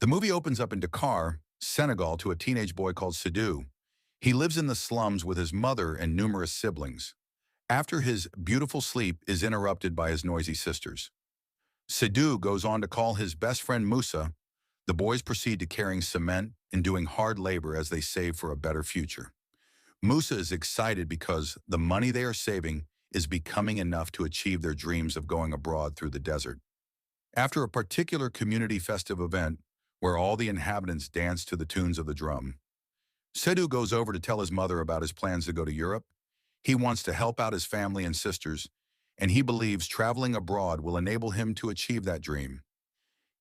The movie opens up in Dakar, Senegal, to a teenage boy called Sedou. He lives in the slums with his mother and numerous siblings. After his beautiful sleep is interrupted by his noisy sisters. Sedou goes on to call his best friend Moussa. The boys proceed to carrying cement and doing hard labor as they save for a better future. Moussa is excited because the money they are saving is becoming enough to achieve their dreams of going abroad through the desert. After a particular community festive event, where all the inhabitants dance to the tunes of the drum, Sedou goes over to tell his mother about his plans to go to Europe. He wants to help out his family and sisters, and he believes traveling abroad will enable him to achieve that dream.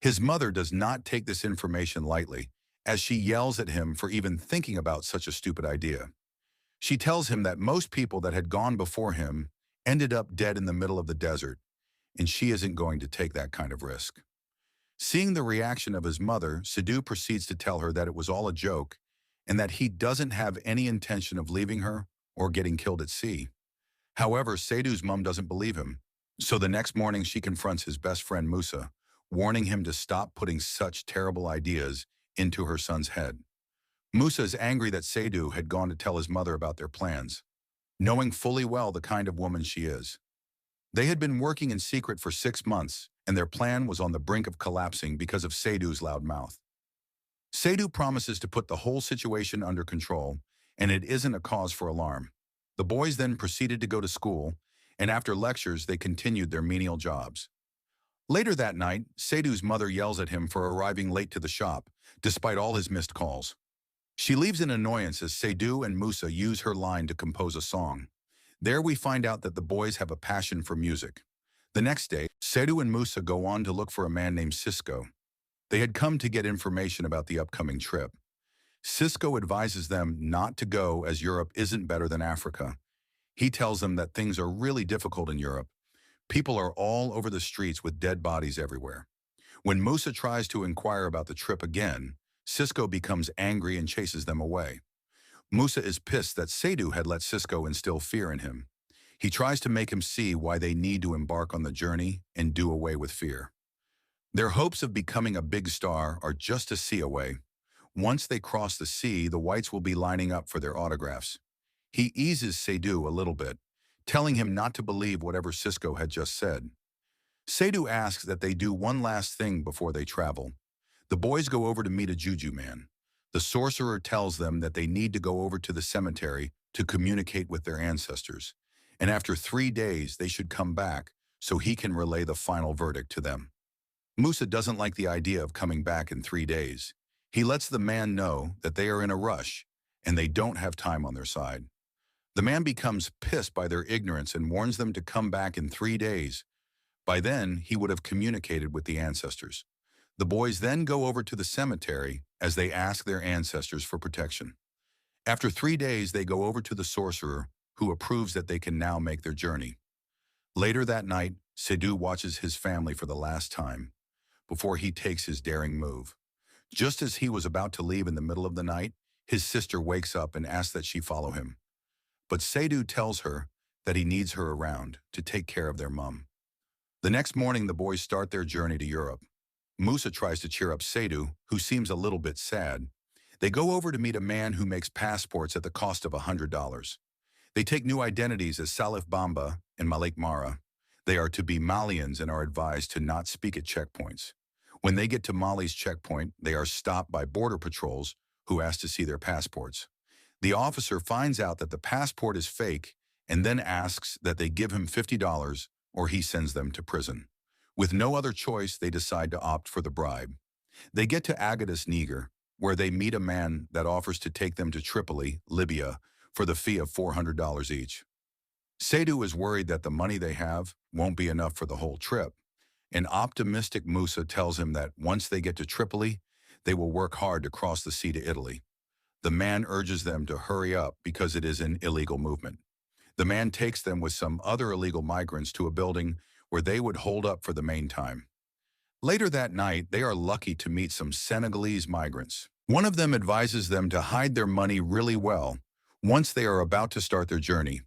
His mother does not take this information lightly, as she yells at him for even thinking about such a stupid idea. She tells him that most people that had gone before him ended up dead in the middle of the desert, and she isn't going to take that kind of risk. Seeing the reaction of his mother, Sedou proceeds to tell her that it was all a joke and that he doesn't have any intention of leaving her or getting killed at sea. However, Sedou's mom doesn't believe him, so the next morning she confronts his best friend Moussa, warning him to stop putting such terrible ideas into her son's head. Moussa is angry that Sedou had gone to tell his mother about their plans, knowing fully well the kind of woman she is. They had been working in secret for 6 months, and their plan was on the brink of collapsing because of Sedou's loud mouth. Sedou promises to put the whole situation under control, and it isn't a cause for alarm. The boys then proceeded to go to school, and after lectures they continued their menial jobs. Later that night, Sedou's mother yells at him for arriving late to the shop, despite all his missed calls. She leaves in annoyance as Sedou and Moussa use her line to compose a song. There we find out that the boys have a passion for music. The next day, Sedou and Moussa go on to look for a man named Cisco. They had come to get information about the upcoming trip. Cisco advises them not to go as Europe isn't better than Africa. He tells them that things are really difficult in Europe. People are all over the streets with dead bodies everywhere. When Moussa tries to inquire about the trip again, Cisco becomes angry and chases them away. Moussa is pissed that Sedou had let Cisco instill fear in him. He tries to make him see why they need to embark on the journey and do away with fear. Their hopes of becoming a big star are just a sea away. Once they cross the sea, the whites will be lining up for their autographs. He eases Sedou a little bit, telling him not to believe whatever Cisco had just said. Sedou asks that they do one last thing before they travel. The boys go over to meet a juju man. The sorcerer tells them that they need to go over to the cemetery to communicate with their ancestors, and after 3 days they should come back so he can relay the final verdict to them. Moussa doesn't like the idea of coming back in 3 days. He lets the man know that they are in a rush and they don't have time on their side. The man becomes pissed by their ignorance and warns them to come back in 3 days. By then, he would have communicated with the ancestors. The boys then go over to the cemetery as they ask their ancestors for protection. After 3 days, they go over to the sorcerer, who approves that they can now make their journey. Later that night, Sedou watches his family for the last time, before he takes his daring move. Just as he was about to leave in the middle of the night, his sister wakes up and asks that she follow him. But Sedou tells her that he needs her around to take care of their mum. The next morning, the boys start their journey to Europe. Moussa tries to cheer up Sedou, who seems a little bit sad. They go over to meet a man who makes passports at the cost of $100. They take new identities as Salif Bamba and Malik Mara. They are to be Malians and are advised to not speak at checkpoints. When they get to Mali's checkpoint, they are stopped by border patrols who ask to see their passports. The officer finds out that the passport is fake and then asks that they give him $50 or he sends them to prison. With no other choice, they decide to opt for the bribe. They get to Agadas, Niger, where they meet a man that offers to take them to Tripoli, Libya, for the fee of $400 each. Sedou is worried that the money they have won't be enough for the whole trip. An optimistic Moussa tells him that once they get to Tripoli, they will work hard to cross the sea to Italy. The man urges them to hurry up because it is an illegal movement. The man takes them with some other illegal migrants to a building where they would hold up for the main time. Later that night, they are lucky to meet some Senegalese migrants. One of them advises them to hide their money really well once they are about to start their journey.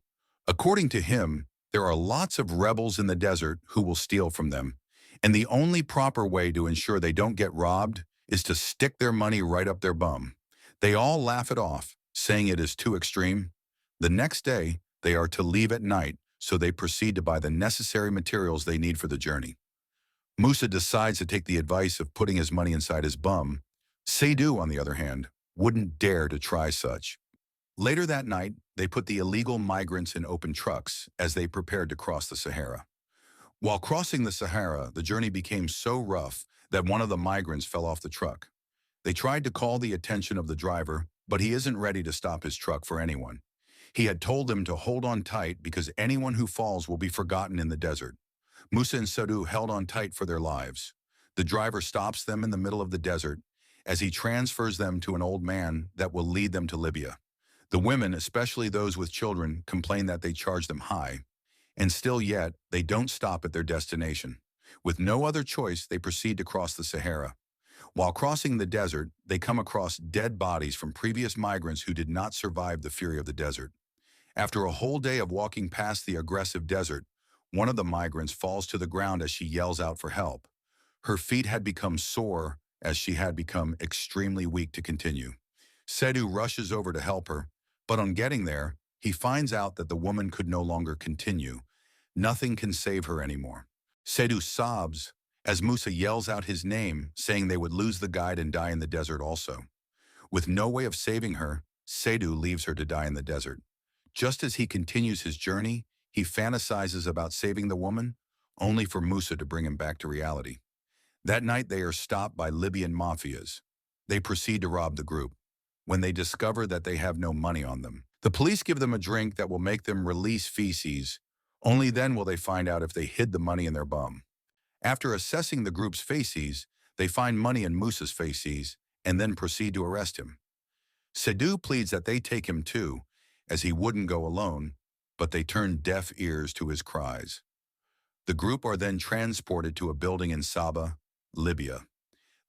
According to him, there are lots of rebels in the desert who will steal from them, and the only proper way to ensure they don't get robbed is to stick their money right up their bum. They all laugh it off, saying it is too extreme. The next day, they are to leave at night, so they proceed to buy the necessary materials they need for the journey. Moussa decides to take the advice of putting his money inside his bum. Sedou, on the other hand, wouldn't dare to try such. Later that night, they put the illegal migrants in open trucks as they prepared to cross the Sahara. While crossing the Sahara, the journey became so rough that one of the migrants fell off the truck. They tried to call the attention of the driver, but he isn't ready to stop his truck for anyone. He had told them to hold on tight because anyone who falls will be forgotten in the desert. Moussa and Sedou held on tight for their lives. The driver stops them in the middle of the desert as he transfers them to an old man that will lead them to Libya. The women, especially those with children, complain that they charge them high, and still yet, they don't stop at their destination. With no other choice, they proceed to cross the Sahara. While crossing the desert, they come across dead bodies from previous migrants who did not survive the fury of the desert. After a whole day of walking past the aggressive desert, one of the migrants falls to the ground as she yells out for help. Her feet had become sore as she had become extremely weak to continue. Sedou rushes over to help her, but on getting there, he finds out that the woman could no longer continue. Nothing can save her anymore. Sedou sobs as Moussa yells out his name, saying they would lose the guide and die in the desert also. With no way of saving her, Sedou leaves her to die in the desert. Just as he continues his journey, he fantasizes about saving the woman, only for Moussa to bring him back to reality. That night they are stopped by Libyan mafias. They proceed to rob the group, when they discover that they have no money on them. The police give them a drink that will make them release feces. Only then will they find out if they hid the money in their bum. After assessing the group's faces, they find money in Moussa's faces and then proceed to arrest him. Sedou pleads that they take him too, as he wouldn't go alone, but they turn deaf ears to his cries. The group are then transported to a building in Saba, Libya.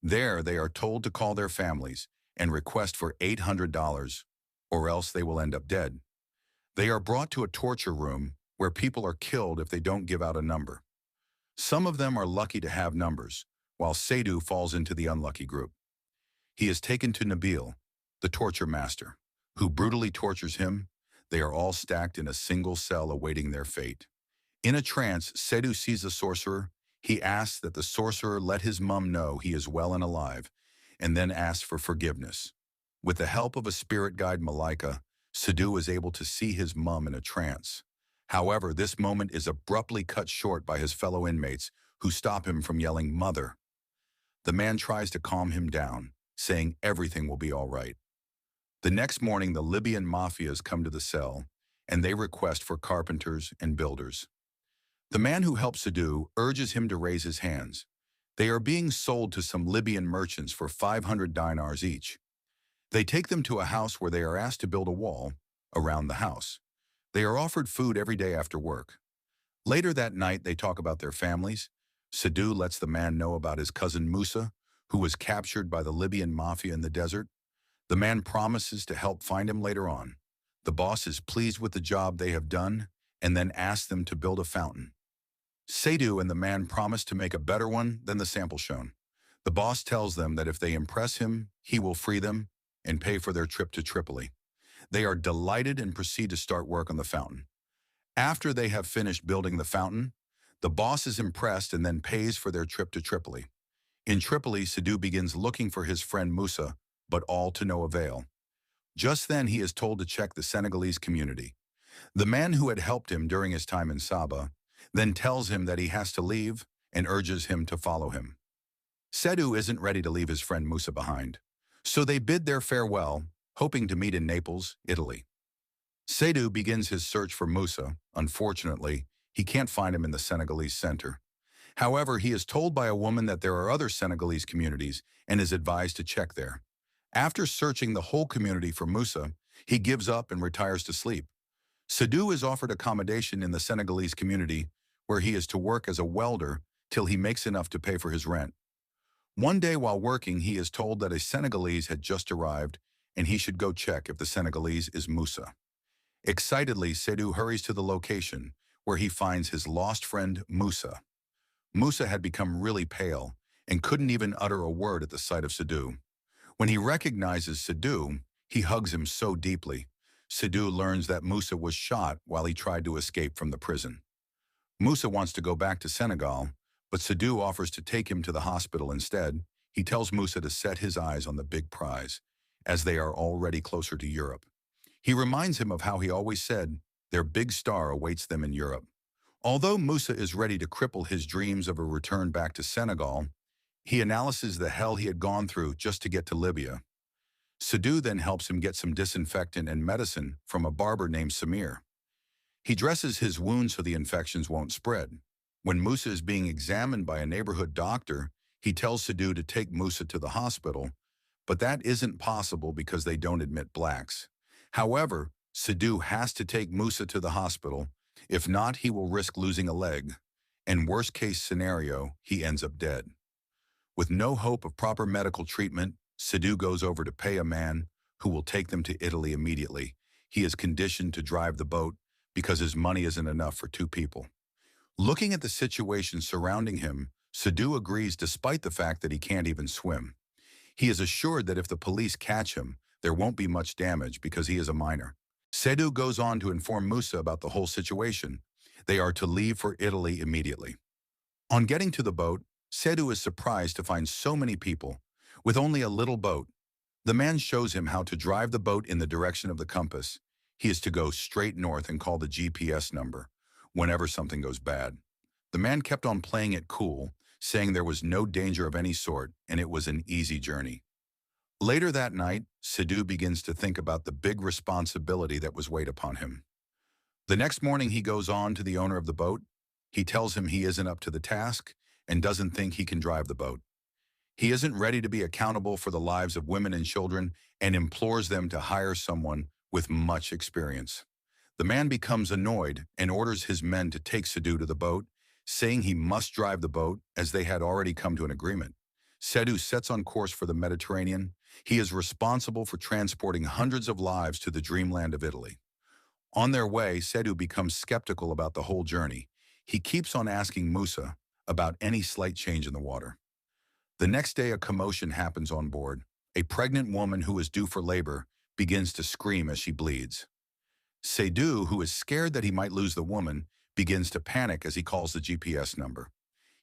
There they are told to call their families and request for $800, or else they will end up dead. They are brought to a torture room where people are killed if they don't give out a number. Some of them are lucky to have numbers, while Sedou falls into the unlucky group. He is taken to Nabil, the torture master, who brutally tortures him. They are all stacked in a single cell awaiting their fate. In a trance, Sedou sees the sorcerer. He asks that the sorcerer let his mum know he is well and alive, and then asks for forgiveness. With the help of a spirit guide Malaika, Sedou is able to see his mum in a trance. However, this moment is abruptly cut short by his fellow inmates who stop him from yelling "Mother." The man tries to calm him down, saying everything will be all right. The next morning, the Libyan mafias come to the cell, and they request for carpenters and builders. The man who helps Sedou urges him to raise his hands. They are being sold to some Libyan merchants for 500 dinars each. They take them to a house where they are asked to build a wall around the house. They are offered food every day after work. Later that night, they talk about their families. Sedou lets the man know about his cousin Moussa, who was captured by the Libyan mafia in the desert. The man promises to help find him later on. The boss is pleased with the job they have done and then asks them to build a fountain. Sedou and the man promise to make a better one than the sample shown. The boss tells them that if they impress him, he will free them and pay for their trip to Tripoli. They are delighted and proceed to start work on the fountain. After they have finished building the fountain, the boss is impressed and then pays for their trip to Tripoli. In Tripoli, Sedou begins looking for his friend Moussa, but all to no avail. Just then he is told to check the Senegalese community. The man who had helped him during his time in Saba then tells him that he has to leave and urges him to follow him. Sedou isn't ready to leave his friend Moussa behind, so they bid their farewell, hoping to meet in Naples, Italy. Sedou begins his search for Moussa. Unfortunately, he can't find him in the Senegalese center. However, he is told by a woman that there are other Senegalese communities and is advised to check there. After searching the whole community for Moussa, he gives up and retires to sleep. Sedou is offered accommodation in the Senegalese community, where he is to work as a welder till he makes enough to pay for his rent. One day while working, he is told that a Senegalese had just arrived and he should go check if the Senegalese is Moussa. Excitedly, Sedou hurries to the location, where he finds his lost friend Moussa. Moussa had become really pale, and couldn't even utter a word at the sight of Sedou. When he recognizes Sedou, he hugs him so deeply. Sedou learns that Moussa was shot while he tried to escape from the prison. Moussa wants to go back to Senegal, but Sedou offers to take him to the hospital instead. He tells Moussa to set his eyes on the big prize, as they are already closer to Europe. He reminds him of how he always said their big star awaits them in Europe. Although Moussa is ready to cripple his dreams of a return back to Senegal, he analyzes the hell he had gone through just to get to Libya. Sedou then helps him get some disinfectant and medicine from a barber named Samir. He dresses his wounds so the infections won't spread. When Moussa is being examined by a neighborhood doctor, he tells Sedou to take Moussa to the hospital, but that isn't possible because they don't admit blacks. However, Sedou has to take Moussa to the hospital. If not, he will risk losing a leg, and worst case scenario, he ends up dead. With no hope of proper medical treatment, Sedou goes over to pay a man who will take them to Italy immediately. He is conditioned to drive the boat because his money isn't enough for two people. Looking at the situation surrounding him, Sedou agrees despite the fact that he can't even swim. He is assured that if the police catch him, there won't be much damage because he is a minor. Sedou goes on to inform Moussa about the whole situation. They are to leave for Italy immediately. On getting to the boat, Sedou is surprised to find so many people, with only a little boat. The man shows him how to drive the boat in the direction of the compass. He is to go straight north and call the GPS number whenever something goes bad. The man kept on playing it cool, saying there was no danger of any sort and it was an easy journey. Later that night, Sedou begins to think about the big responsibility that was weighed upon him. The next morning he goes on to the owner of the boat. He tells him he isn't up to the task and doesn't think he can drive the boat. He isn't ready to be accountable for the lives of women and children and implores them to hire someone with much experience. The man becomes annoyed and orders his men to take Sedou to the boat, saying he must drive the boat as they had already come to an agreement. Sedou sets on course for the Mediterranean. He is responsible for transporting hundreds of lives to the dreamland of Italy. On their way, Sedou becomes skeptical about the whole journey. He keeps on asking Moussa about any slight change in the water. The next day, a commotion happens on board. A pregnant woman who is due for labor begins to scream as she bleeds. Sedou, who is scared that he might lose the woman, begins to panic as he calls the GPS number.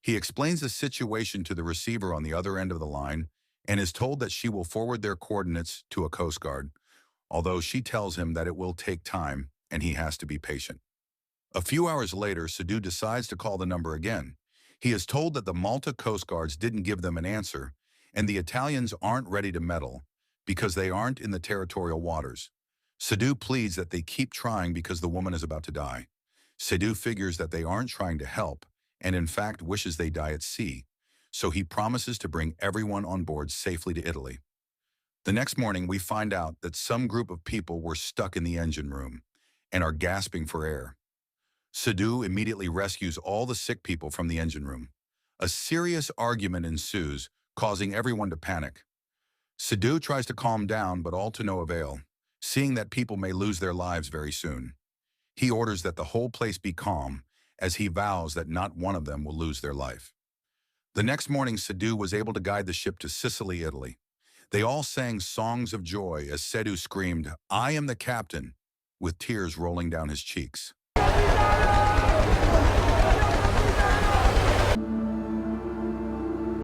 He explains the situation to the receiver on the other end of the line and is told that she will forward their coordinates to a Coast Guard, although she tells him that it will take time and he has to be patient. A few hours later, Sedou decides to call the number again. He is told that the Malta Coast Guards didn't give them an answer, and the Italians aren't ready to meddle because they aren't in the territorial waters. Sedou pleads that they keep trying because the woman is about to die. Sedou figures that they aren't trying to help, and in fact wishes they die at sea, so he promises to bring everyone on board safely to Italy. The next morning, we find out that some group of people were stuck in the engine room and are gasping for air. Sedou immediately rescues all the sick people from the engine room. A serious argument ensues, causing everyone to panic. Sedou tries to calm down, but all to no avail, seeing that people may lose their lives very soon. He orders that the whole place be calm, as he vows that not one of them will lose their life. The next morning, Sedou was able to guide the ship to Sicily, Italy. They all sang songs of joy as Sedou screamed, "I am the captain," with tears rolling down his cheeks.